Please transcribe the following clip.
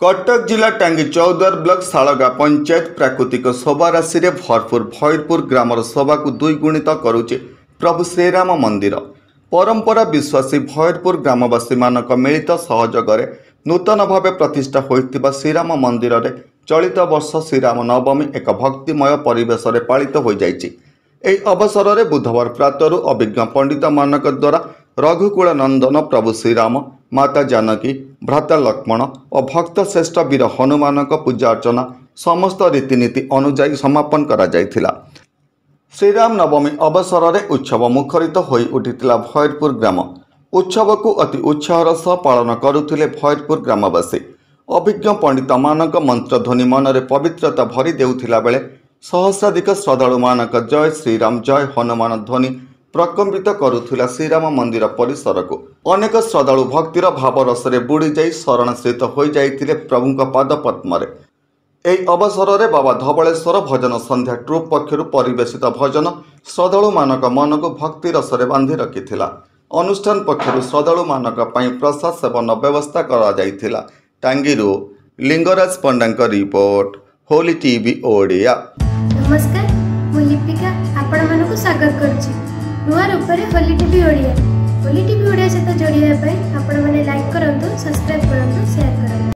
कटक जिला टांगी चौद्वार ब्लॉक सालगा पंचायत प्राकृतिक शोभा राशि रे भरपूर भैरपुर ग्रामर शोभा को द्विगुणित करुचे प्रभु श्रीराम मंदिर। परंपरा विश्वासी भैरपुर ग्रामवासी मानक मिलित सहयोग नूतन भाव प्रतिष्ठा होइतिबा श्रीराम मंदिर रे चलित वर्ष श्रीराम नवमी एक भक्तिमय परिवेश रे पालित हो जाइछि। एही अवसर रे बुधवार प्रातरु अभिज्ञ पंडित मानक द्वारा रघुकुल नंदन प्रभु श्रीराम, माता जानकी, भ्राता लक्ष्मण और भक्त श्रेष्ठ वीर हनुमान पूजा अर्चना समस्त रीतिनीति अनुजाई समापन करा जायथिला। श्रीराम नवमी अवसर में उत्सव मुखरित हो उठिथिला भैरपुर ग्राम। उत्सव को अति उत्साहर सह पालन करुथिले भैरपुर ग्रामवासी। अभिज्ञ पंडित मानक मंत्रध्वनि मन में पवित्रता भरी देउथिला बेले सहस्राधिक श्रद्धालु मानक जय श्रीराम जय हनुमान ध्वनि प्रकम्पित करुथिला श्रीराम मंदिर परिसर को। अनेक श्रद्धालु भक्तिर भावरस बुड़ी जाई शरणश्रित हो जाइथिले प्रभुଙ୍କ पाद पद्म रे। एही अवसर में बाबा धवलेश्वर भजन संध्या ट्रुप पक्षरु परिवेशित भजन श्रद्धालु मानक मन को भक्ति रस बांधि रखिथिला। अनुष्ठान पक्षरु श्रद्धालु मानक पई प्रसाद सेवन व्यवस्था करा जाइथिला। टांगीरू लिंगराज पंडांक रिपोर्ट, होली टीवी ओडिया। नमस्कार, मु लिपिका आपण मानक स्वागत करछि नुआ रूपरे होली टीवी ओडिया। होली टीवी ओडिया सहित जोड़िया आपण माने लाइक करंतु, सब्सक्राइब करंतु, शेयर करंतु।